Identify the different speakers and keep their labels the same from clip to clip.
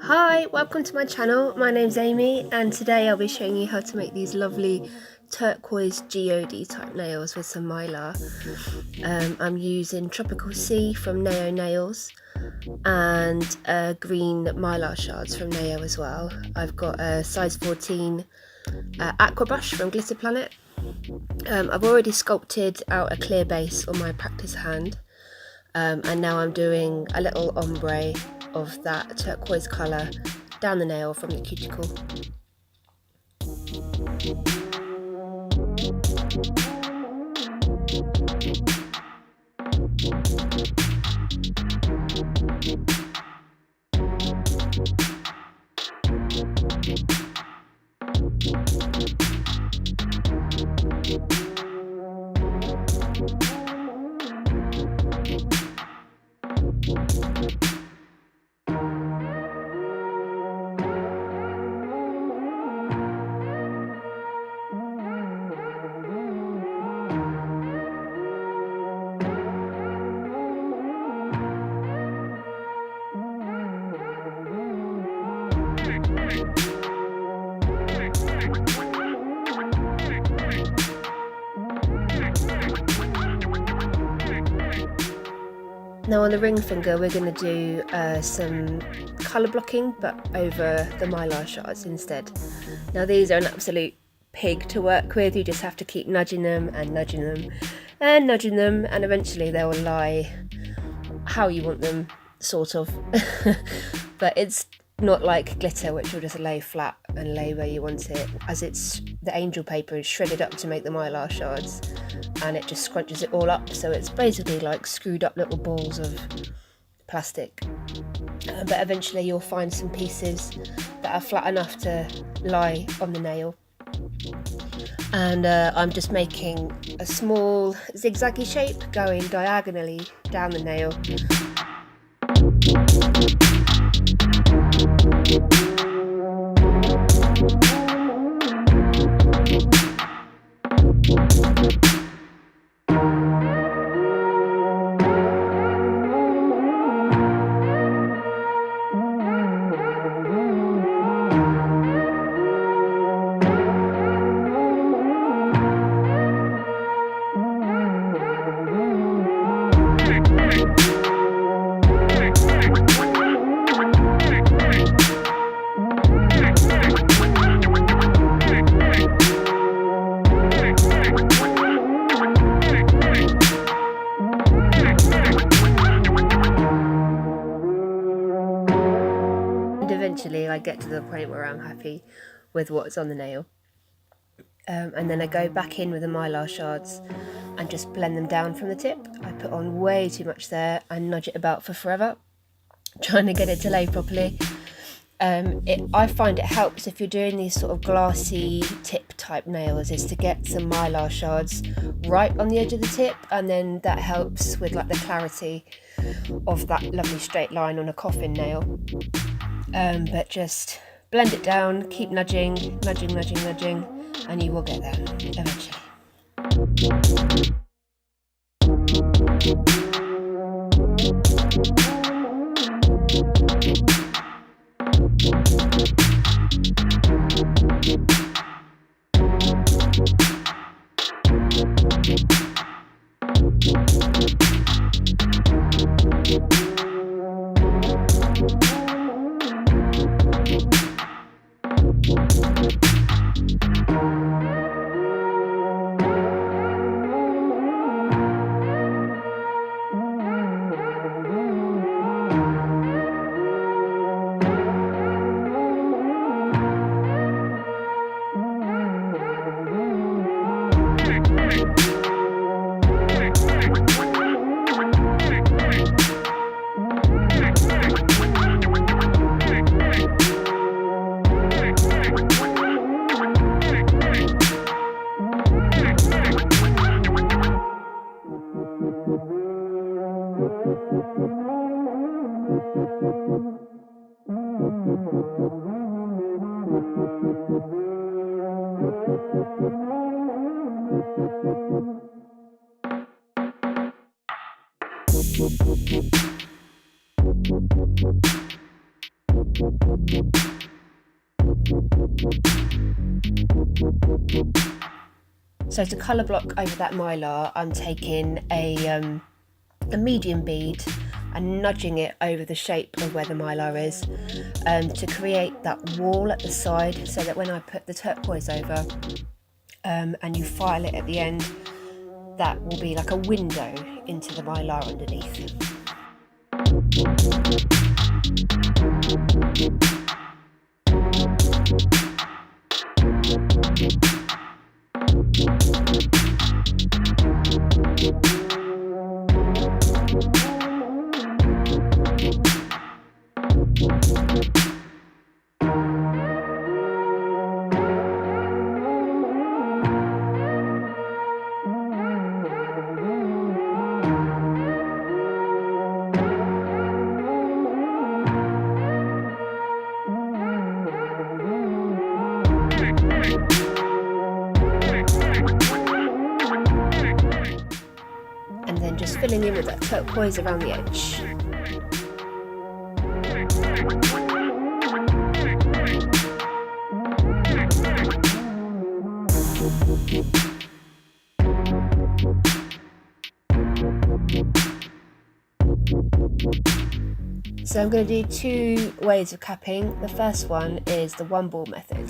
Speaker 1: Hi, welcome to my channel. My name's Amy and today I'll be showing you how to make these lovely turquoise Geode type nails with some Mylar. I'm using Tropical Sea from Naio Nails and green Mylar shards from Naio as well. I've got a size 14 aquabrush from GlitterPlanet. I've already sculpted out a clear base on my practice hand. And now I'm doing a little ombre of that turquoise colour down the nail from the cuticle. Now on the ring finger we're going to do some colour blocking but over the Mylar shards instead. Now these are an absolute pig to work with, you just have to keep nudging them and nudging them and nudging them and eventually they will lie how you want them, sort of. But it's not like glitter which will just lay flat and lay where you want it, as it's the angel paper is shredded up to make the Mylar shards and it just scrunches it all up, so it's basically like screwed up little balls of plastic. But eventually you'll find some pieces that are flat enough to lie on the nail. And I'm just making a small zigzaggy shape going diagonally down the nail. Eventually I get to the point where I'm happy with what's on the nail, and then I go back in with the Mylar shards and just blend them down from the tip. I put on way too much there and nudge it about for forever, trying to get it to lay properly. I find it helps if you're doing these sort of glassy tip type nails is to get some Mylar shards right on the edge of the tip, and then that helps with like the clarity of that lovely straight line on a coffin nail. But just blend it down, keep nudging, nudging, nudging, nudging, and you will get there eventually. So to colour block over that Mylar, I'm taking a medium bead and nudging it over the shape of where the Mylar is to create that wall at the side, so that when I put the turquoise over and you file it at the end, that will be like a window into the Mylar underneath. And then just filling in with that turquoise around the edge. So I'm going to do two ways of capping. The first one is the one ball method.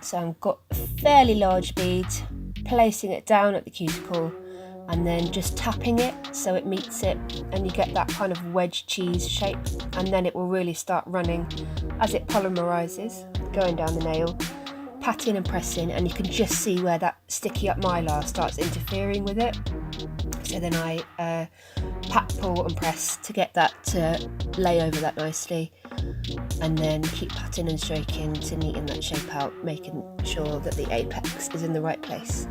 Speaker 1: So I've got a fairly large bead, placing it down at the cuticle, and then just tapping it so it meets it, and you get that kind of wedge cheese shape, and then it will really start running as it polymerizes, going down the nail, patting and pressing, and you can just see where that sticky up Mylar starts interfering with it. So then I pat, pull and press to get that to lay over that nicely, and then keep patting and stroking to neaten that shape out, making sure that the apex is in the right place.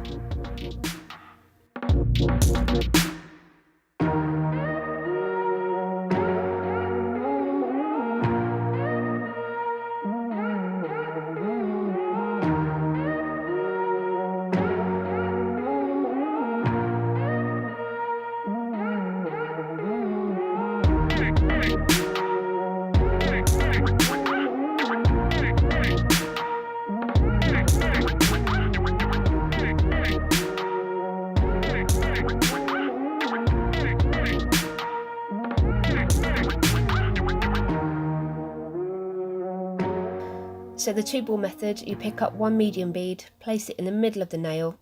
Speaker 1: So the two ball method, you pick up one medium bead, place it in the middle of the nail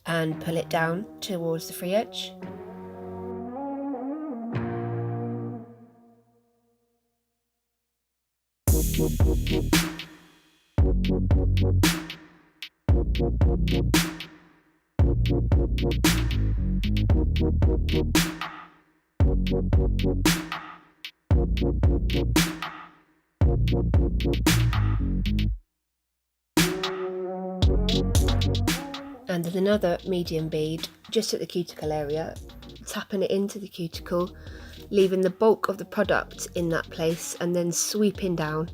Speaker 1: and pull it down towards the free edge. And then another medium bead just at the cuticle area, tapping it into the cuticle, leaving the bulk of the product in that place, and then sweeping down,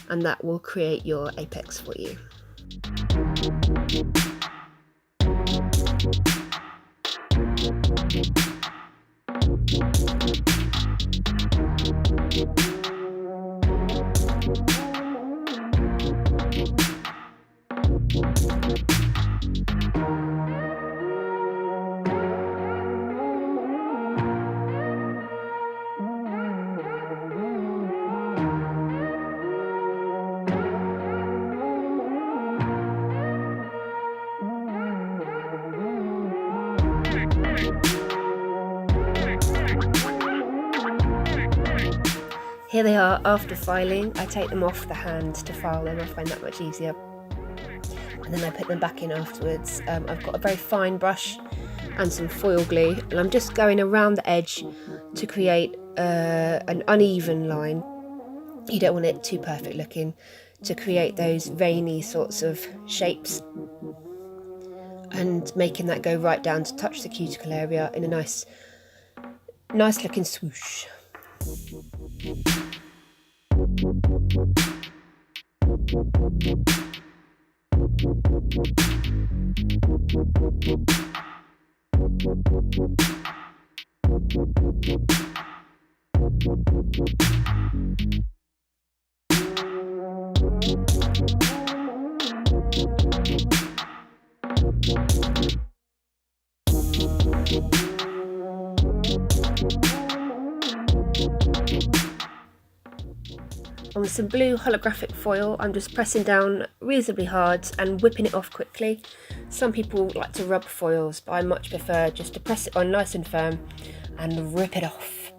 Speaker 1: and that will create your apex for you. Here they are after filing. I take them off the hand to file them, I find that much easier. And then I put them back in afterwards. I've got a very fine brush and some foil glue, and I'm just going around the edge to create an uneven line. You don't want it too perfect looking, to create those veiny sorts of shapes, and making that go right down to touch the cuticle area in a nice looking swoosh. On some blue holographic foil, I'm just pressing down reasonably hard and whipping it off quickly. Some people like to rub foils, but I much prefer just to press it on nice and firm and rip it off.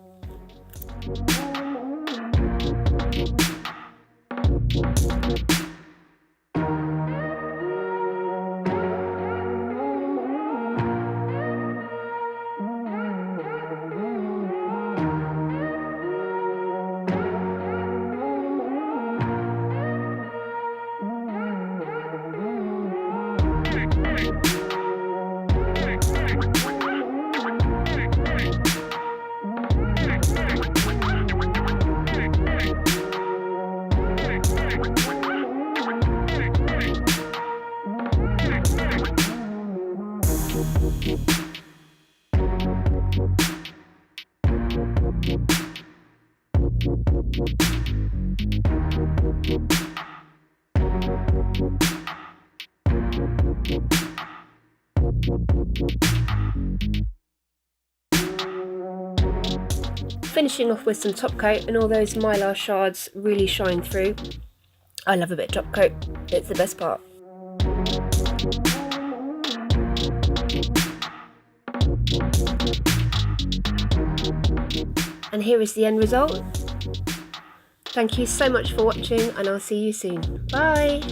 Speaker 1: Finishing off with some top coat, and all those Mylar shards really shine through. I love a bit of top coat, it's the best part. And here is the end result. Thank you so much for watching, and I'll see you soon. Bye!